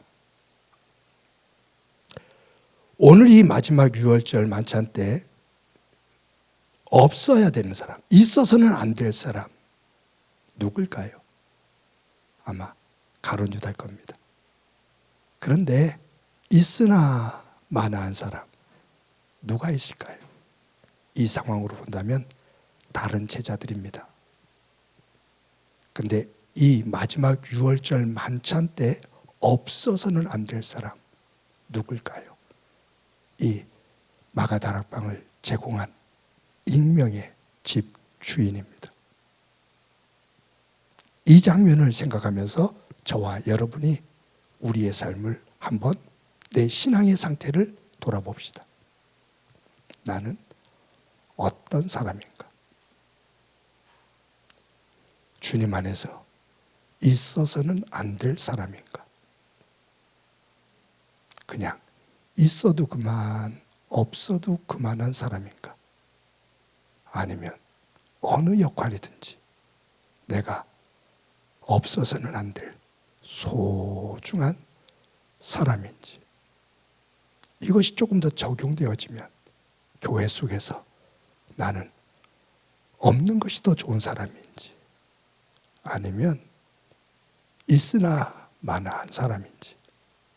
오늘 이 마지막 6월절 만찬 때 없어야 되는 사람, 있어서는 안 될 사람 누굴까요? 아마 가룟 유다일 겁니다. 그런데 있으나 마나한 사람 누가 있을까요? 이 상황으로 본다면 다른 제자들입니다. 그런데 이 마지막 유월절 만찬 때 없어서는 안 될 사람 누굴까요? 이 마가다락방을 제공한 익명의 집 주인입니다. 이 장면을 생각하면서 저와 여러분이 우리의 삶을 한번 내 신앙의 상태를 돌아봅시다. 나는 어떤 사람인가? 주님 안에서 있어서는 안 될 사람인가? 그냥 있어도 그만, 없어도 그만한 사람인가? 아니면 어느 역할이든지 내가 없어서는 안 될 소중한 사람인지, 이것이 조금 더 적용되어지면 교회 속에서 나는 없는 것이 더 좋은 사람인지, 아니면 있으나 마나한 사람인지,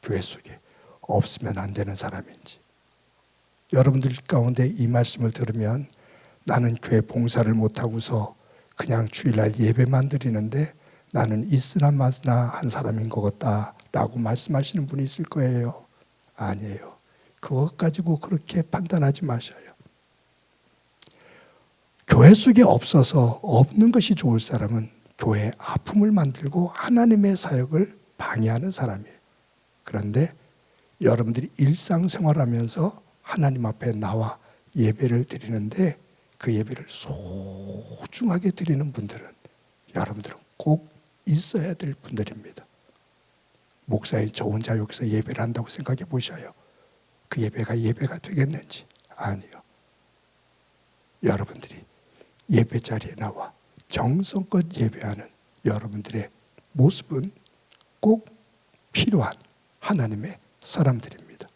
교회 속에 없으면 안 되는 사람인지. 여러분들 가운데 이 말씀을 들으면 나는 교회 봉사를 못하고서 그냥 주일날 예배만 드리는데 나는 있으나 마나한 사람인 것 같다 라고 말씀하시는 분이 있을 거예요. 아니에요. 그것 가지고 그렇게 판단하지 마셔요. 교회 속에 없어서 없는 것이 좋을 사람은 교회에 아픔을 만들고 하나님의 사역을 방해하는 사람이에요. 그런데 여러분들이 일상생활하면서 하나님 앞에 나와 예배를 드리는데 그 예배를 소중하게 드리는 분들은 여러분들은 꼭 있어야 될 분들입니다. 목사님 저 혼자 여기서 예배를 한다고 생각해 보셔요. 그 예배가 예배가 되겠는지. 아니요. 여러분들이 예배 자리에 나와 정성껏 예배하는 여러분들의 모습은 꼭 필요한 하나님의 사람들입니다.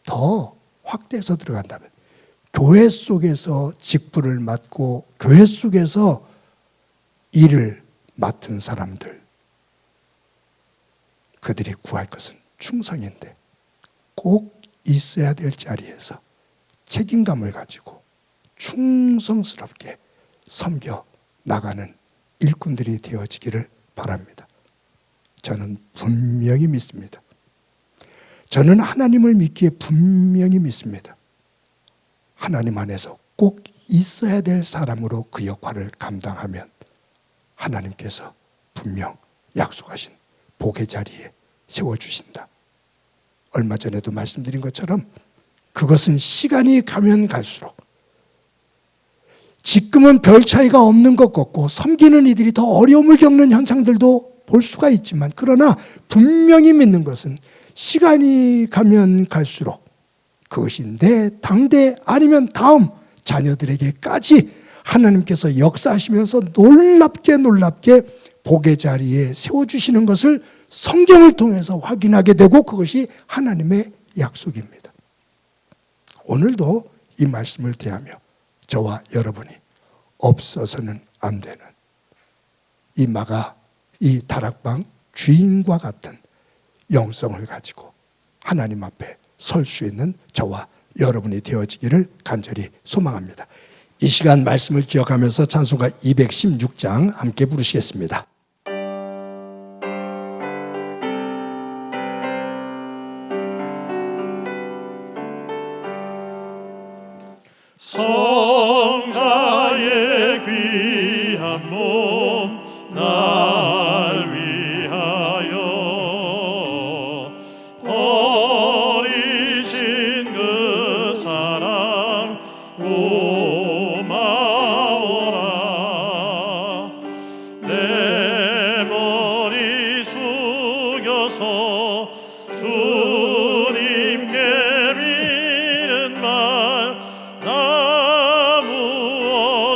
더 확대해서 들어간다면 교회 속에서 직분을 맡고 교회 속에서 일을 맡은 사람들, 그들이 구할 것은 충성인데 꼭 있어야 될 자리에서 책임감을 가지고 충성스럽게 섬겨 나가는 일꾼들이 되어지기를 바랍니다. 저는 분명히 믿습니다. 저는 하나님을 믿기에 분명히 믿습니다. 하나님 안에서 꼭 있어야 될 사람으로 그 역할을 감당하면 하나님께서 분명 약속하신 복의 자리에 세워주신다. 얼마 전에도 말씀드린 것처럼 그것은 시간이 가면 갈수록 지금은 별 차이가 없는 것 같고 섬기는 이들이 더 어려움을 겪는 현상들도 볼 수가 있지만, 그러나 분명히 믿는 것은 시간이 가면 갈수록 그것이 내 당대 아니면 다음 자녀들에게까지 하나님께서 역사하시면서 놀랍게 복의 자리에 세워주시는 것을 성경을 통해서 확인하게 되고 그것이 하나님의 약속입니다. 오늘도 이 말씀을 대하며 저와 여러분이 없어서는 안 되는 이 다락방 주인과 같은 영성을 가지고 하나님 앞에 설 수 있는 저와 여러분이 되어지기를 간절히 소망합니다. 이 시간 말씀을 기억하면서 찬송가 216장 함께 부르시겠습니다. 성자의 귀한 몸 날 위하여 버리신 그 사랑 고마워라. 내 머리 숙여서 주님께 미는 말 나무어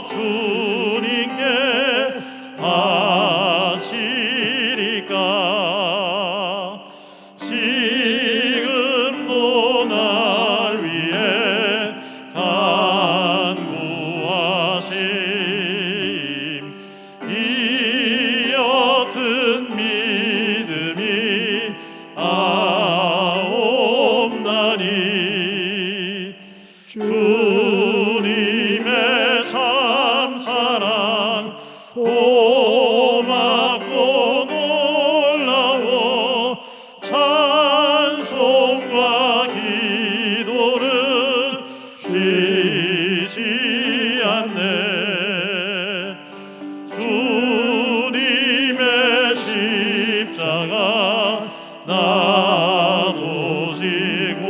주님께 바치리까. 지금도 날 위해 간구하심 이 옅은 믿음이 아옵나니 주 잃지 않네. 주님의 십자가 나도 지고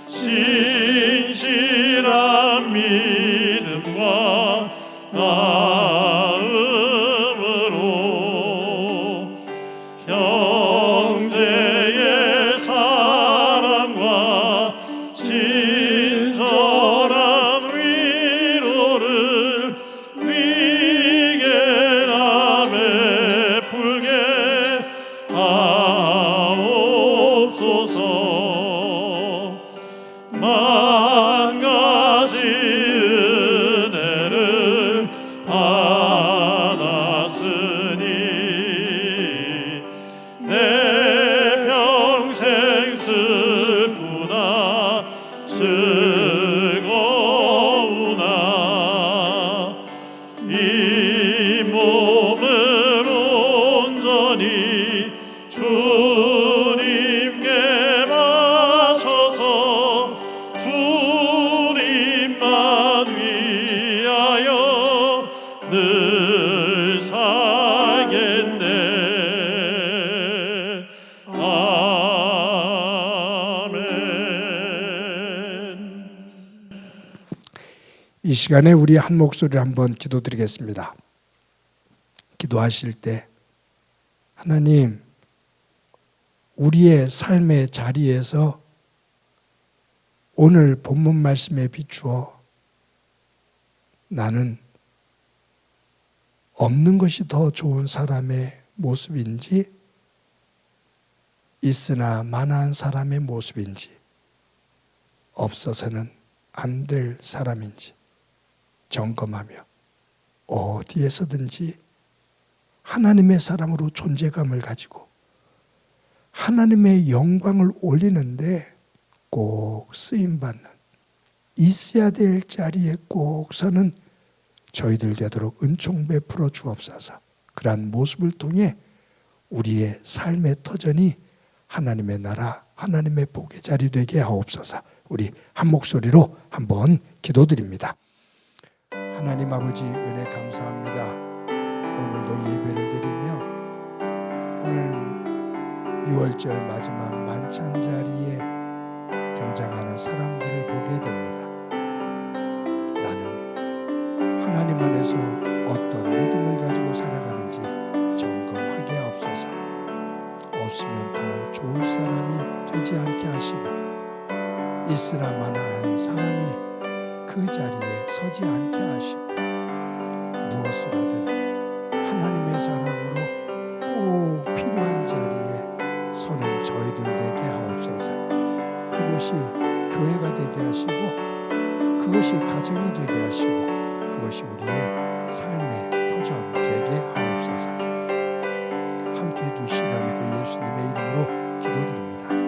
신실한 믿음과 마음으로 형제의 사랑과 친절한 위로를 위계나 베풀게 하옵소서. 만 가지 은혜를 받았으니 내 평생 슬프나 즐거우나 이 몸을 온전히 주님께 바쳐서 주님만 위하여 늘 살겠네. 아멘. 이 시간에 우리 한 목소리를 한번 기도드리겠습니다. 기도하실 때 하나님, 우리의 삶의 자리에서 오늘 본문 말씀에 비추어 나는 없는 것이 더 좋은 사람의 모습인지 있으나 만한 사람의 모습인지 없어서는 안 될 사람인지 점검하며 어디에서든지 하나님의 사람으로 존재감을 가지고 하나님의 영광을 올리는데 꼭 쓰임받는, 있어야 될 자리에 꼭 서는 저희들 되도록 은총 베풀어 주옵소서. 그러한 모습을 통해 우리의 삶의 터전이 하나님의 나라, 하나님의 복의 자리 되게 하옵소서. 우리 한 목소리로 한번 기도드립니다. 하나님 아버지, 은혜 감사합니다. 오늘도 예배를 드리며 오늘 6월절 마지막 만찬 자리에 등장하는 사람들을 보게 됩니다. 나는 하나님 안에서 어떤 믿음을 가지고 살아가는지 점검하게 하옵소서. 없으면 더 좋을 사람이 되지 않게 하시고 있으나 마나한 사람이 그 자리에 서지 않게 하시고 무엇을 하든 하나님의 사람으로 꼭 필요한 자리에 서는 저희들 되게 하옵소서. 그것이 교회가 되게 하시고 그것이 가정이 되게 하시고 그것이 우리의 삶의 터전 되게 하옵소서. 함께해 주시라 믿고 예수님의 이름으로 기도드립니다. 아멘.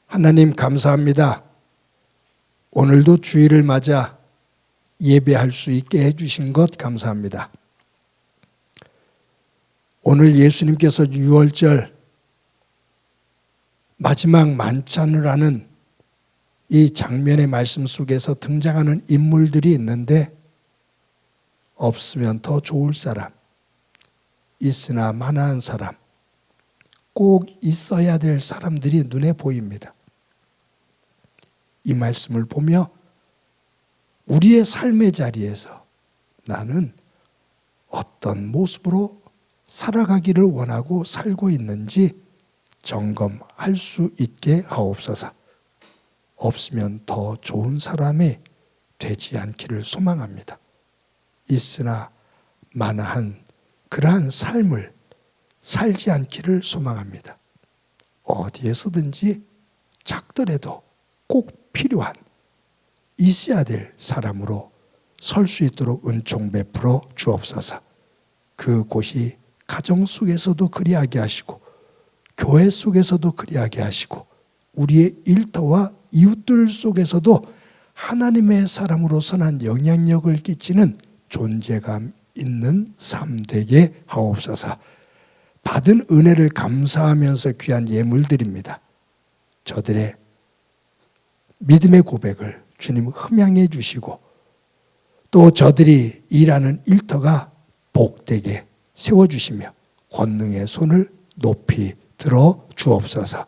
하나님 감사합니다. 오늘도 주일을 맞아 예배할 수 있게 해주신 것 감사합니다. 오늘 예수님께서 6월절 마지막 만찬을 하는 이 장면의 말씀 속에서 등장하는 인물들이 있는데 없으면 더 좋을 사람, 있으나 마나한 사람, 꼭 있어야 될 사람들이 눈에 보입니다. 이 말씀을 보며 우리의 삶의 자리에서 나는 어떤 모습으로 살아가기를 원하고 살고 있는지 점검할 수 있게 하옵소서. 없으면 더 좋은 사람이 되지 않기를 소망합니다. 있으나 마나한 그러한 삶을 살지 않기를 소망합니다. 어디에서든지 작더라도 꼭 필요한, 있어야 될 사람으로 설 수 있도록 은총 베풀어 주옵소서. 그곳이 가정 속에서도 그리하게 하시고 교회 속에서도 그리하게 하시고 우리의 일터와 이웃들 속에서도 하나님의 사람으로 선한 영향력을 끼치는 존재감 있는 삶 되게 하옵소서. 받은 은혜를 감사하면서 귀한 예물들입니다. 저들의 믿음의 고백을 주님 흠양해 주시고 또 저들이 일하는 일터가 복되게 세워주시며 권능의 손을 높이 들어 주옵소서.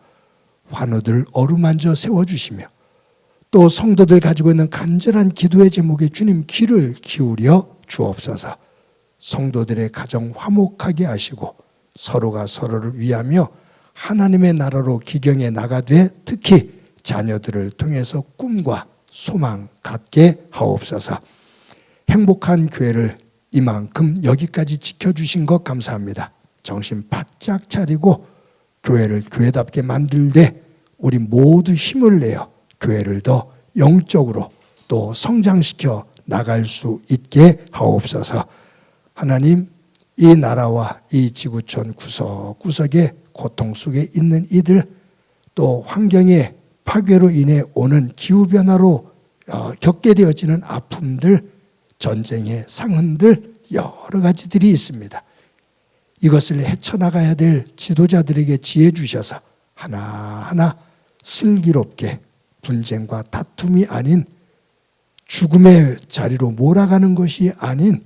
환우들 어루만져 세워주시며 또 성도들 가지고 있는 간절한 기도의 제목에 주님 귀를 기울여 주옵소서. 성도들의 가정 화목하게 하시고 서로가 서로를 위하며 하나님의 나라로 기경에 나가되 특히 자녀들을 통해서 꿈과 소망 갖게 하옵소서. 행복한 교회를 이만큼 여기까지 지켜주신 것 감사합니다. 정신 바짝 차리고 교회를 교회답게 만들되 우리 모두 힘을 내어 교회를 더 영적으로 또 성장시켜 나갈 수 있게 하옵소서. 하나님, 이 나라와 이 지구촌 구석구석에 고통 속에 있는 이들 또 환경의 파괴로 인해 오는 기후변화로 겪게 되어지는 아픔들, 전쟁의 상흔들 여러 가지들이 있습니다. 이것을 헤쳐나가야 될 지도자들에게 지혜 주셔서 하나하나 슬기롭게 분쟁과 다툼이 아닌 죽음의 자리로 몰아가는 것이 아닌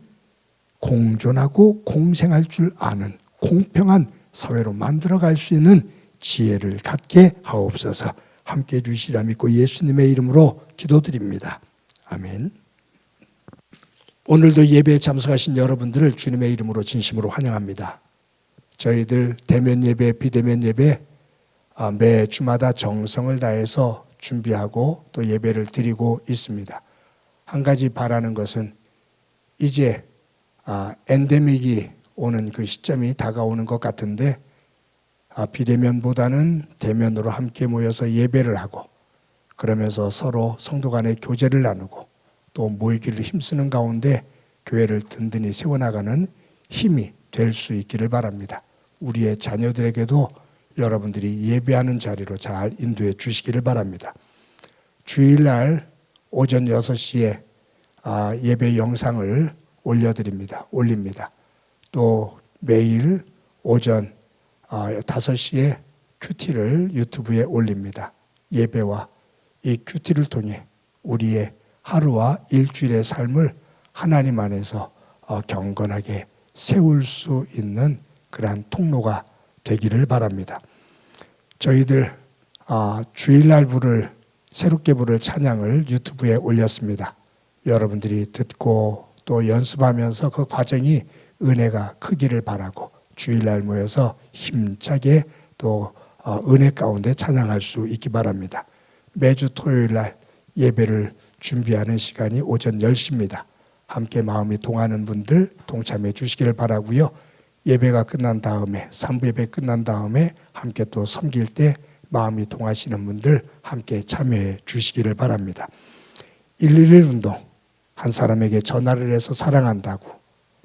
공존하고 공생할 줄 아는 공평한 사회로 만들어갈 수 있는 지혜를 갖게 하옵소서. 함께해 주시리라 믿고 예수님의 이름으로 기도드립니다. 아멘. 오늘도 예배에 참석하신 여러분들을 주님의 이름으로 진심으로 환영합니다. 저희들 대면 예배, 비대면 예배 매 주마다 정성을 다해서 준비하고 또 예배를 드리고 있습니다. 한 가지 바라는 것은 이제 엔데믹이 오는 그 시점이 다가오는 것 같은데 비대면보다는 대면으로 함께 모여서 예배를 하고 그러면서 서로 성도 간의 교제를 나누고 또 모이기를 힘쓰는 가운데 교회를 든든히 세워나가는 힘이 될 수 있기를 바랍니다. 우리의 자녀들에게도 여러분들이 예배하는 자리로 잘 인도해 주시기를 바랍니다. 주일날 오전 6시에 예배 영상을 올립니다. 또 매일 오전 5시에 큐티를 유튜브에 올립니다. 예배와 이 큐티를 통해 우리의 하루와 일주일의 삶을 하나님 안에서 경건하게 세울 수 있는 그러한 통로가 되기를 바랍니다. 저희들 주일날 새롭게 부를 찬양을 유튜브에 올렸습니다. 여러분들이 듣고 또 연습하면서 그 과정이 은혜가 크기를 바라고 주일날 모여서 힘차게 또 은혜 가운데 찬양할 수 있기 바랍니다. 매주 토요일날 예배를 준비하는 시간이 오전 10시입니다. 함께 마음이 동하는 분들 동참해 주시기를 바라고요. 예배가 끝난 다음에 3부 예배 끝난 다음에 함께 또 섬길 때 마음이 동하시는 분들 함께 참여해 주시기를 바랍니다. 111 운동, 한 사람에게 전화를 해서 사랑한다고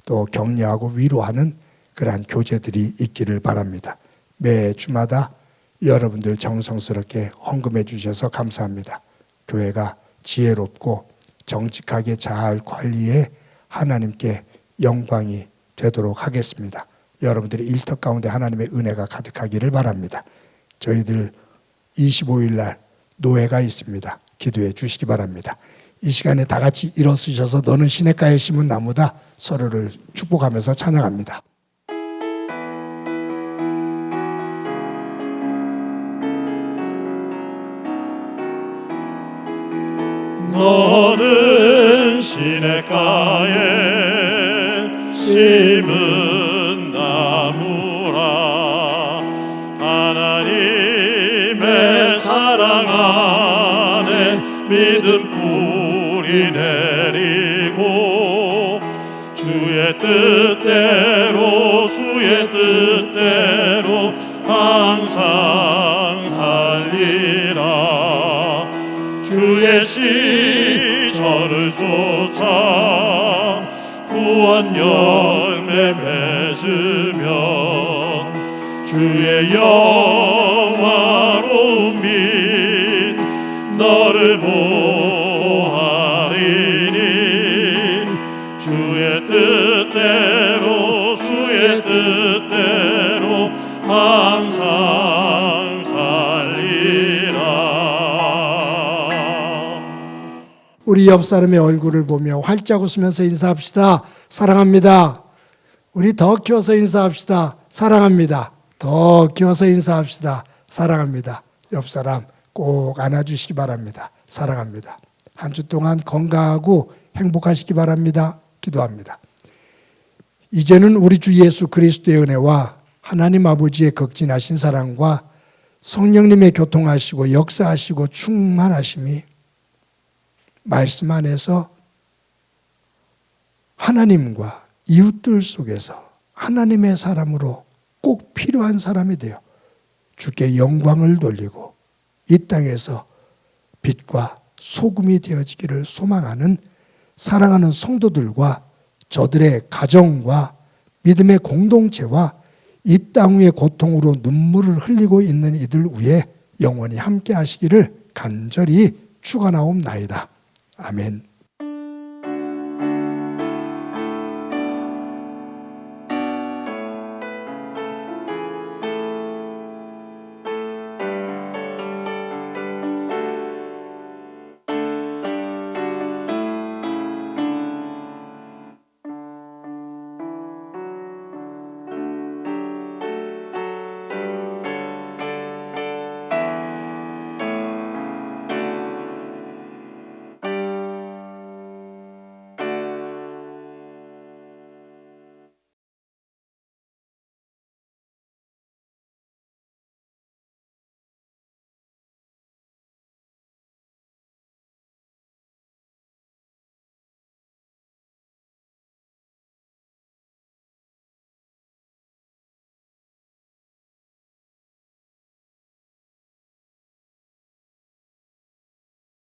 또 격려하고 위로하는 그러한 교제들이 있기를 바랍니다. 매 주마다 여러분들 정성스럽게 헌금해 주셔서 감사합니다. 교회가 지혜롭고 정직하게 잘 관리해 하나님께 영광이 되도록 하겠습니다. 여러분들의 일터 가운데 하나님의 은혜가 가득하기를 바랍니다. 저희들 25일 날 노회가 있습니다. 기도해 주시기 바랍니다. 이 시간에 다 같이 일어서셔서 너는 시냇가에 심은 나무다 서로를 축복하면서 찬양합니다. 너는 시냇가에 심은 나무라 하나님의 사랑 안에 믿음 뿌리 내리고 주의 뜻대로 항상 살리라 주의 시절을 쫓아 구원 열매 맺으면 주의 영화로운 빛 너를 보하리니 주의 뜻대로 우리 옆 사람의 얼굴을 보며 활짝 웃으면서 인사합시다. 사랑합니다. 우리 더 키워서 인사합시다. 사랑합니다. 더 키워서 인사합시다. 사랑합니다. 옆 사람 꼭 안아주시기 바랍니다. 사랑합니다. 한 주 동안 건강하고 행복하시기 바랍니다. 기도합니다. 이제는 우리 주 예수 그리스도의 은혜와 하나님 아버지의 극진하신 사랑과 성령님의 교통하시고 역사하시고 충만하심이 말씀 안에서 하나님과 이웃들 속에서 하나님의 사람으로 꼭 필요한 사람이 되어 주께 영광을 돌리고 이 땅에서 빛과 소금이 되어지기를 소망하는 사랑하는 성도들과 저들의 가정과 믿음의 공동체와 이 땅 위의 고통으로 눈물을 흘리고 있는 이들 위에 영원히 함께 하시기를 간절히 축원하옵나이다. 아멘.